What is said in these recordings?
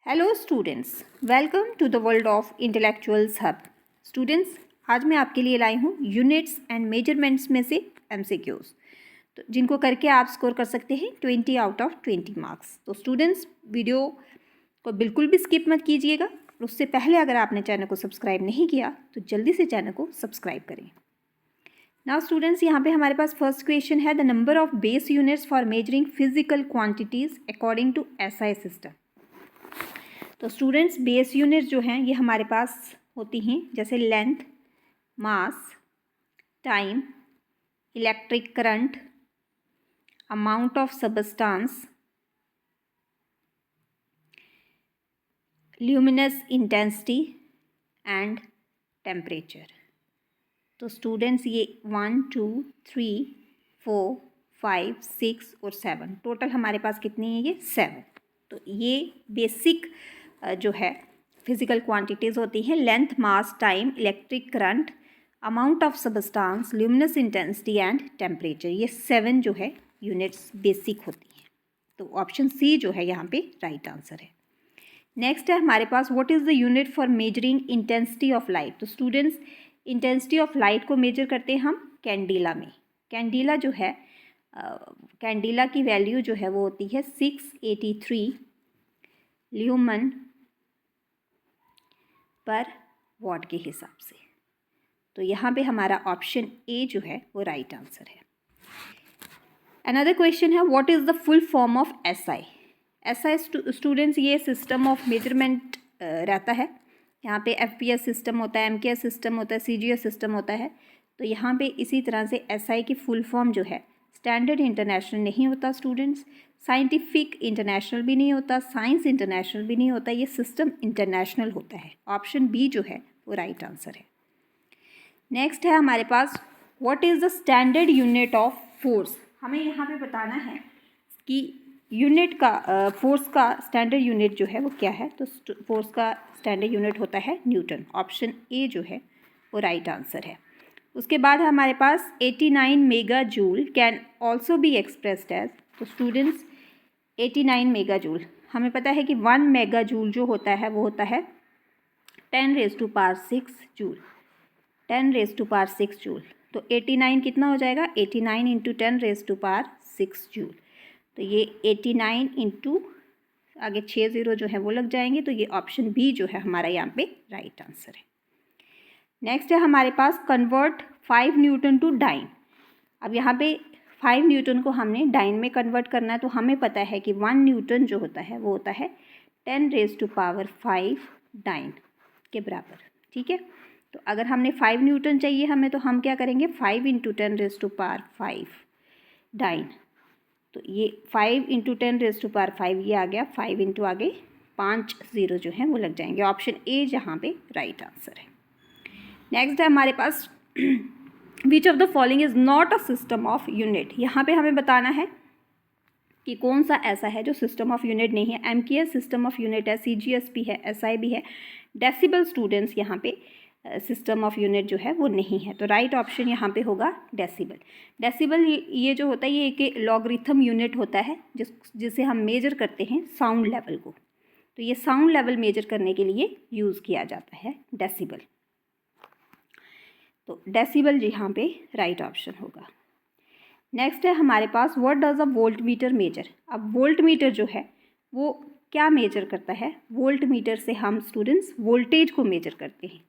Hello students, welcome to the world of intellectuals hub. Students, आज मैं आपके लिए लाई हूँ यूनिट्स एंड मेजरमेंट्स में से एमसीक्यूज, तो जिनको करके आप स्कोर कर सकते हैं 20 आउट ऑफ 20 मार्क्स। तो स्टूडेंट्स, वीडियो को बिल्कुल भी स्किप मत कीजिएगा। उससे पहले अगर आपने चैनल को सब्सक्राइब नहीं किया तो जल्दी से चैनल को सब्सक्राइब करें। नाउ स्टूडेंट्स, यहाँ पे हमारे पास फर्स्ट क्वेश्चन है, the number of base units for measuring physical quantities according to SI system. तो स्टूडेंट्स, बेस यूनिट्स जो हैं ये हमारे पास होती हैं जैसे length, mass, time, electric current, amount of substance, luminous intensity and temperature. तो स्टूडेंट्स, ये 1 2 3 4 5 6 और 7 टोटल हमारे पास कितनी है? ये 7। तो ये बेसिक जो है फिजिकल क्वांटिटीज़ होती हैं, length, mass, time, electric current, amount of substance, luminous intensity and temperature. ये 7 जो है यूनिट्स बेसिक होती हैं। तो ऑप्शन सी जो है यहाँ पे राइट आंसर है। नेक्स्ट है हमारे पास, what is the unit for measuring intensity of light. तो स्टूडेंट्स, इंटेंसिटी ऑफ लाइट को मेजर करते हैं हम कैंडीला में। कैंडीला जो है, कैंडीला की वैल्यू जो है वो होती है 683 ल्यूमन पर वॉट के हिसाब से। तो यहाँ पे हमारा ऑप्शन ए जो है वो राइट आंसर है। अनदर क्वेश्चन है, what is the full form of SI. SI students, ये सिस्टम ऑफ मेजरमेंट रहता है। यहाँ पे एफपीएस सिस्टम होता है, एमकेएस सिस्टम होता है, सीजीएस सिस्टम होता है। तो यहाँ पे इसी तरह से एसआई की फुल फॉर्म जो है स्टैंडर्ड इंटरनेशनल नहीं होता स्टूडेंट्स, साइंटिफिक इंटरनेशनल भी नहीं होता, साइंस इंटरनेशनल भी नहीं होता, ये सिस्टम इंटरनेशनल होता है। ऑप्शन बी जो है वो राइट आंसर है। नेक्स्ट है हमारे पास, what is the standard unit of force. हमें यहाँ पे बताना है कि यूनिट का फोर्स का स्टैंडर्ड यूनिट जो है वो क्या है। तो फोर्स का स्टैंडर्ड यूनिट होता है न्यूटन। ऑप्शन ए जो है वो राइट आंसर है। उसके बाद हमारे पास 89 mega joule can also be expressed as. तो स्टूडेंट्स, 89 मेगा जूल, हमें पता है कि 1 मेगा जूल जो होता है वो होता है 10⁻6 जूल। 10⁻6 जूल। तो 89 कितना हो जाएगा? 89 इंटू 10⁻6 जूल। तो ये 89 इंटू आगे 6 ज़ीरो जो है वो लग जाएंगे। तो ये ऑप्शन बी जो है हमारा यहाँ पे राइट आंसर है। नेक्स्ट है हमारे पास, कन्वर्ट 5 न्यूटन टू डाइन। अब यहाँ पे 5 न्यूटन को हमने डाइन में कन्वर्ट करना है। तो हमें पता है कि 1 न्यूटन जो होता है वो होता है 10⁻5 डाइन के बराबर। ठीक है, तो अगर हमने 5 न्यूटन चाहिए हमें, तो हम क्या करेंगे? 5 इंटू 10⁻5 डाइन। तो ये 5 इंटू 10⁻5 ये आ गया, 5 इंटू आगे 5 ज़ीरो जो है वो लग जाएंगे। ऑप्शन ए जहाँ पे राइट आंसर है। नेक्स्ट है हमारे पास, which of the following is not a system of unit. यहाँ पे हमें बताना है कि कौन सा ऐसा है जो सिस्टम ऑफ यूनिट नहीं है। एमकेएस सिस्टम ऑफ यूनिट है, सीजीएस भी है, एसआई भी है। डेसिबल स्टूडेंट्स यहाँ पे सिस्टम ऑफ यूनिट जो है वो नहीं है। तो राइट ऑप्शन यहाँ पे होगा डेसिबल। डेसिबल ये जो होता है ये एक लॉगरिथम यूनिट होता है जिसे हम मेजर करते हैं साउंड लेवल को। तो ये साउंड लेवल मेजर करने के लिए यूज़ किया जाता है डेसिबल। तो डेसिबल यहाँ पे राइट ऑप्शन होगा। नेक्स्ट है हमारे पास, what does a volt meter measure. अब वोल्ट मीटर जो है वो क्या मेजर करता है? वोल्ट मीटर से हम स्टूडेंट्स वोल्टेज को मेजर करते हैं,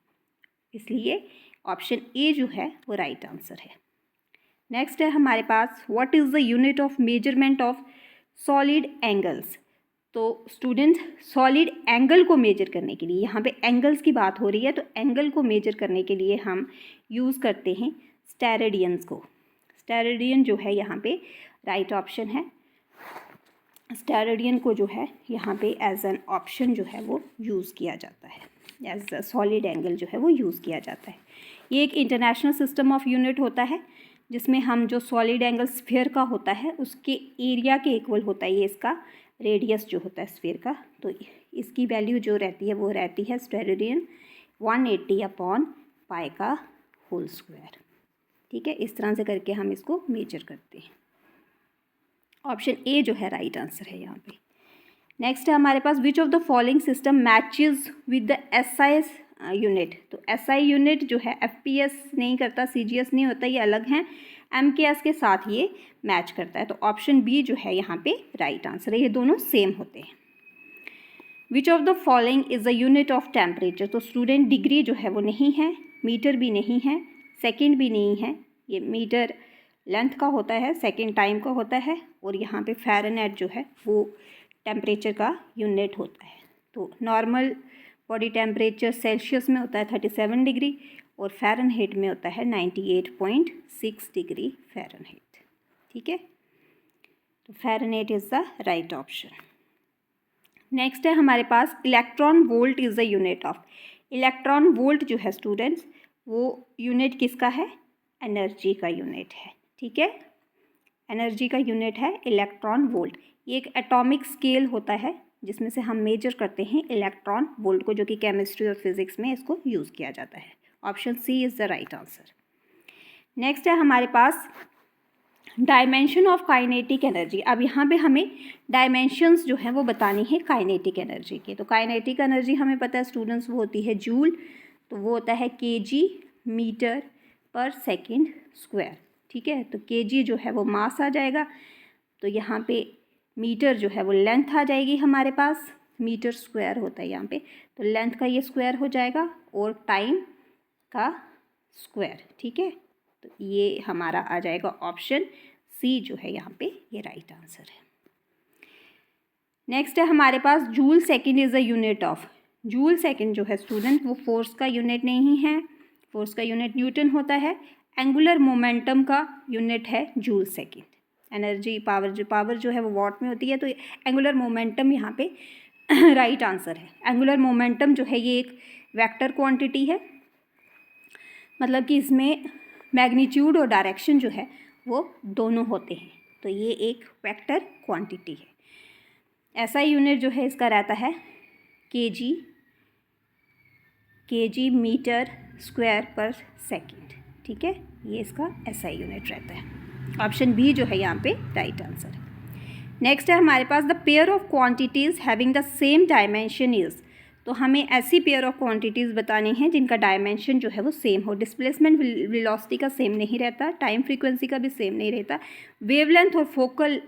इसलिए ऑप्शन ए जो है वो राइट आंसर है। नेक्स्ट है हमारे पास, what is the unit of measurement of solid angles. तो स्टूडेंट, सॉलिड एंगल को मेजर करने के लिए, यहाँ पे एंगल्स की बात हो रही है, तो एंगल को मेजर करने के लिए हम यूज़ करते हैं स्टेरेडियंस को। स्टेरेडियन जो है यहाँ पे राइट ऑप्शन है। स्टेरेडियन को जो है यहाँ पे एज एन ऑप्शन जो है वो यूज़ किया जाता है, एज अ सॉलिड एंगल जो है वो यूज़ किया जाता है। ये एक इंटरनेशनल सिस्टम ऑफ यूनिट होता है जिसमें हम जो सॉलिड एंगल स्फीयर का होता है उसके एरिया के इक्वल होता है ये इसका रेडियस जो होता है स्फीयर का। तो इसकी वैल्यू जो रहती है वो रहती है स्टेरेडियन 180/π का होल स्क्वायर। ठीक है, इस तरह से करके हम इसको मेजर करते हैं। ऑप्शन ए जो है राइट आंसर है यहाँ पे। नेक्स्ट है हमारे पास which of the following system matches with the SI unit. तो SI यूनिट जो है FPS नहीं करता, CGS नहीं होता, ये अलग हैं। MKS के साथ ये मैच करता है। तो ऑप्शन बी जो है यहाँ पे राइट आंसर है, ये दोनों सेम होते हैं। विच of the following is the unit of temperature. तो स्टूडेंट डिग्री जो है वो नहीं है, मीटर भी नहीं है, सेकेंड भी नहीं है। ये मीटर लेंथ का होता है, सेकेंड टाइम का होता है, और यहाँ पे फ़ारेनहाइट जो है वो टेम्परेचर का यूनिट होता है। तो नॉर्मल बॉडी टेम्परेचर सेल्सियस में होता है 37 डिग्री, और फ़ारेनहाइट में होता है 98.6 डिग्री फ़ारेनहाइट। ठीक है, तो Fahrenheit is the right option. Next है हमारे पास electron volt is the unit of. Electron volt जो है स्टूडेंट्स, वो यूनिट किसका है? एनर्जी का यूनिट है। ठीक है, एनर्जी का यूनिट है इलेक्ट्रॉन वोल्ट। ये एक एटॉमिक स्केल होता है जिसमें से हम मेजर करते हैं इलेक्ट्रॉन वोल्ट को, जो कि केमिस्ट्री और फिजिक्स में इसको यूज़ किया जाता है। Option C is the right answer. Next है हमारे पास डायमेंशन ऑफ काइनेटिक एनर्जी। अब यहाँ पे हमें डायमेंशंस जो हैं वो बतानी है काइनेटिक एनर्जी के। तो काइनेटिक एनर्जी हमें पता है स्टूडेंट्स, वो होती है जूल। तो वो होता है kg मीटर पर सेकेंड स्क्वायर। ठीक है, तो kg जो है वो मास आ जाएगा, तो यहाँ पे मीटर जो है वो लेंथ आ जाएगी हमारे पास, मीटर स्क्वायर होता है यहाँ पे, तो लेंथ का ये स्क्वायर हो जाएगा और टाइम का स्क्वायर। ठीक है, तो ये हमारा आ जाएगा ऑप्शन सी जो है यहाँ पे, ये राइट आंसर है। नेक्स्ट है हमारे पास joule second is the unit of. Joule second जो है स्टूडेंट, वो फोर्स का यूनिट नहीं है, फोर्स का यूनिट न्यूटन होता है। एंगुलर मोमेंटम का यूनिट है जूल सेकंड। एनर्जी पावर जो है वो वॉट में होती है, तो एंगुलर मोमेंटम यहाँ पे राइट आंसर है। एंगुलर मोमेंटम जो है ये एक वेक्टर क्वांटिटी है, मतलब कि इसमें मैग्नीट्यूड और डायरेक्शन जो है वो दोनों होते हैं, तो ये एक वेक्टर क्वांटिटी है। ऐसा यूनिट जो है इसका रहता है kg मीटर स्क्वायर पर सेकेंड। ठीक है, ये इसका ऐसा यूनिट रहता है। ऑप्शन बी जो है यहाँ पे राइट आंसर है। नेक्स्ट है हमारे पास the pair of quantities having the same dimension is. तो हमें ऐसी पेयर ऑफ क्वांटिटीज़ बतानी है जिनका डायमेंशन जो है वो सेम हो। डिस्प्लेसमेंट वेलोसिटी का सेम नहीं रहता, टाइम फ्रीक्वेंसी का भी सेम नहीं रहता, वेवलेंथ और फोकल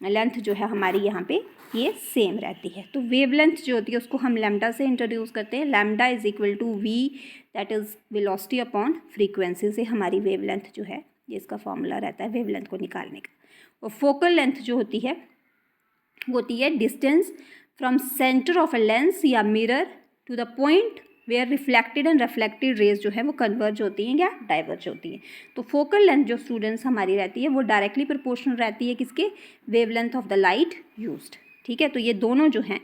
लेंथ जो है हमारी यहाँ पे ये सेम रहती है। तो वेवलेंथ जो होती है उसको हम लैम्डा से इंट्रोड्यूस करते हैं। Lambda is equal to v, that is velocity upon frequency से हमारी वेवलेंथ जो है, ये इसका फॉर्मूला रहता है वेवलेंथ को निकालने का। और फोकल लेंथ जो होती है वो होती है distance from centre of a lens या mirror to the point where reflected and reflected rays जो है वो कन्वर्ज होती हैं या डाइवर्ज होती हैं। तो फोकल लेंथ जो स्टूडेंट्स हमारी रहती है वो डायरेक्टली प्रोपोर्शनल रहती है किसके? Wavelength of the light used. ठीक है, तो ये दोनों जो हैं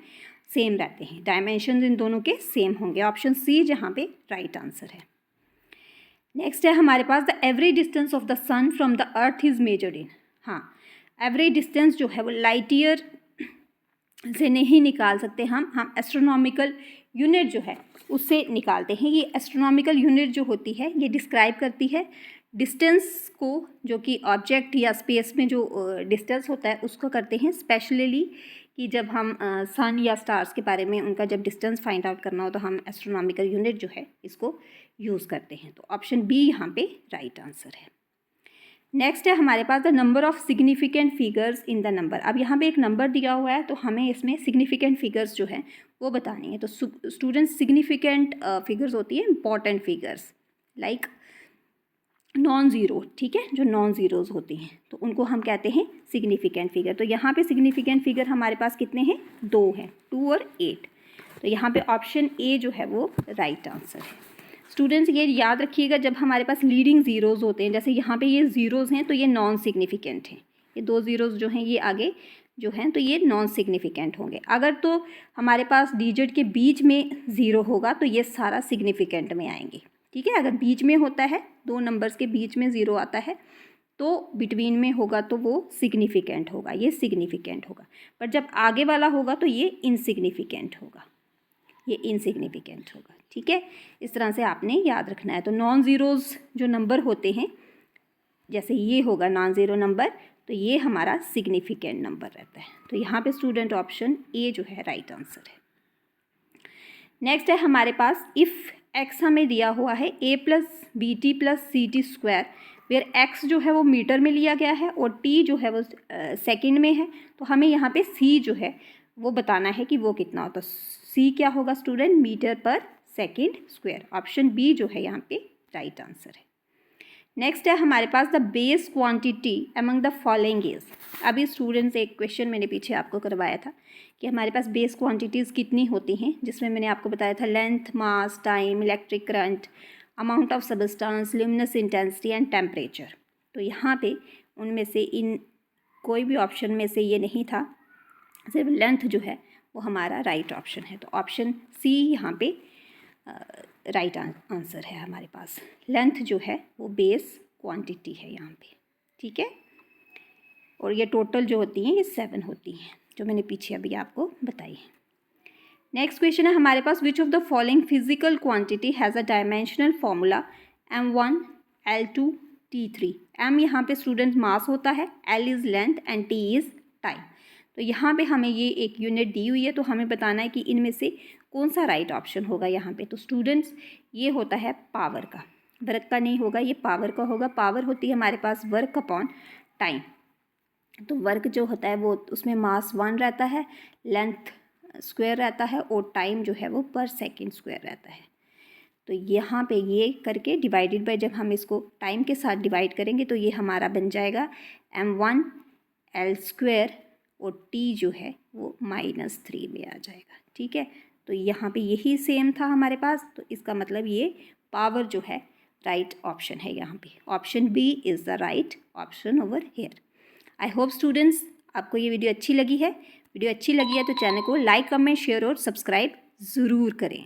सेम रहते हैं, डायमेंशन इन दोनों के सेम होंगे। ऑप्शन सी जहाँ पे राइट आंसर है। नेक्स्ट है हमारे पास the average distance of the sun from the earth is measured in. हाँ, एवरेज डिस्टेंस जो है वो लाइट ईयर से नहीं निकाल सकते हम एस्ट्रोनॉमिकल यूनिट जो है उससे निकालते हैं। ये एस्ट्रोनॉमिकल यूनिट जो होती है ये डिस्क्राइब करती है डिस्टेंस को, जो कि ऑब्जेक्ट या स्पेस में जो डिस्टेंस होता है उसको करते हैं स्पेशली कि जब हम सन या स्टार्स के बारे में उनका जब डिस्टेंस फाइंड आउट करना हो तो हम एस्ट्रोनॉमिकल यूनिट जो है इसको यूज़ करते हैं। तो ऑप्शन बी यहाँ पे राइट आंसर है। नेक्स्ट है हमारे पास the number of significant figures in the number. अब यहाँ पे एक नंबर दिया हुआ है तो हमें इसमें सिग्निफिकेंट फिगर्स जो है वो बतानी है। तो स्टूडेंट्स सिग्निफिकेंट फिगर्स होती है important figures like non zero. ठीक है, जो नॉन ज़ीरोज़ होती हैं तो उनको हम कहते हैं सिग्निफिकेंट फिगर। तो यहाँ पे सिग्निफिकेंट फिगर हमारे पास कितने हैं? 2 हैं, 2 और 8। तो यहाँ पे ऑप्शन ए जो है वो राइट आंसर है। स्टूडेंट्स ये याद रखिएगा, जब हमारे पास लीडिंग ज़ीरोज़ होते हैं, जैसे यहाँ पे ये ज़ीरोज़ हैं तो ये नॉन सिग्निफिकेंट हैं, ये 2 ज़ीरोज़ जो हैं ये आगे जो हैं तो ये नॉन सिग्निफिकेंट होंगे। अगर तो हमारे पास डिजिट के बीच में ज़ीरो होगा तो ये सारा सिग्निफिकेंट में आएंगे। ठीक है, अगर बीच में होता है, 2 नंबर्स के बीच में ज़ीरो आता है तो बिटवीन में होगा तो वो सिग्निफिकेंट होगा, ये सिग्निफिकेंट होगा। पर जब आगे वाला होगा तो ये इनसिग्निफिकेंट होगा, ये इनसिग्निफिकेंट होगा। ठीक है, इस तरह से आपने याद रखना है। तो नॉन ज़ीरोज़ जो नंबर होते हैं, जैसे ये होगा नॉन ज़ीरो नंबर, तो ये हमारा सिग्निफिकेंट नंबर रहता है। तो यहाँ पे स्टूडेंट ऑप्शन ए जो है राइट आंसर है। नेक्स्ट है हमारे पास इफ़ एक्स हमें दिया हुआ है a plus B T plus C T square, where X जो है वो मीटर में लिया गया है और टी जो है वो सेकंड में है। तो हमें यहाँ पे सी जो है वो बताना है कि वो कितना होता है। सी क्या होगा स्टूडेंट, मीटर पर सेकंड स्क्वायर। ऑप्शन बी जो है यहाँ पे राइट आंसर है। नेक्स्ट है हमारे पास the base quantity among the following is. अभी स्टूडेंट्स एक क्वेश्चन मैंने पीछे आपको करवाया था कि हमारे पास बेस क्वांटिटीज़ कितनी होती हैं, जिसमें मैंने आपको बताया था length, mass, time, electric current, amount of substance, luminous intensity and temperature. तो यहाँ पे उनमें से इन कोई भी ऑप्शन में से ये नहीं था, सिर्फ लेंथ जो है वो हमारा राइट ऑप्शन है। तो ऑप्शन सी यहाँ पे राइट आंसर है हमारे पास। लेंथ जो है वो बेस क्वांटिटी है यहाँ पे, ठीक है। और ये टोटल जो होती हैं ये 7 होती हैं, जो मैंने पीछे अभी आपको बताई है। नेक्स्ट क्वेश्चन है हमारे पास which of the following physical quantity has a dimensional formula m1 l2 t3। m यहाँ पे स्टूडेंट मास होता है, l is length and t is time. तो यहाँ पे हमें ये एक यूनिट दी हुई है, तो हमें बताना है कि इनमें से कौन सा राइट ऑप्शन होगा यहाँ पे। तो स्टूडेंट्स ये होता है पावर का, वर्क का नहीं होगा, ये पावर का होगा। पावर होती है हमारे पास वर्क अपॉन टाइम। तो वर्क जो होता है वो उसमें मास 1 रहता है, लेंथ स्क्वायर रहता है और टाइम जो है वो पर सेकेंड स्क्वायर रहता है। तो यहाँ पे ये करके डिवाइडेड बाय, जब हम इसको टाइम के साथ डिवाइड करेंगे तो ये हमारा बन जाएगा m1 l स्क्वायर और t जो है वो -3 में आ जाएगा, ठीक है। तो यहाँ पे यही सेम था हमारे पास, तो इसका मतलब ये पावर जो है राइट ऑप्शन है यहाँ पे। Option B is the right option over here. I hope students आपको ये वीडियो अच्छी लगी है। वीडियो अच्छी लगी है तो चैनल को लाइक, कमेंट, शेयर और सब्सक्राइब ज़रूर करें।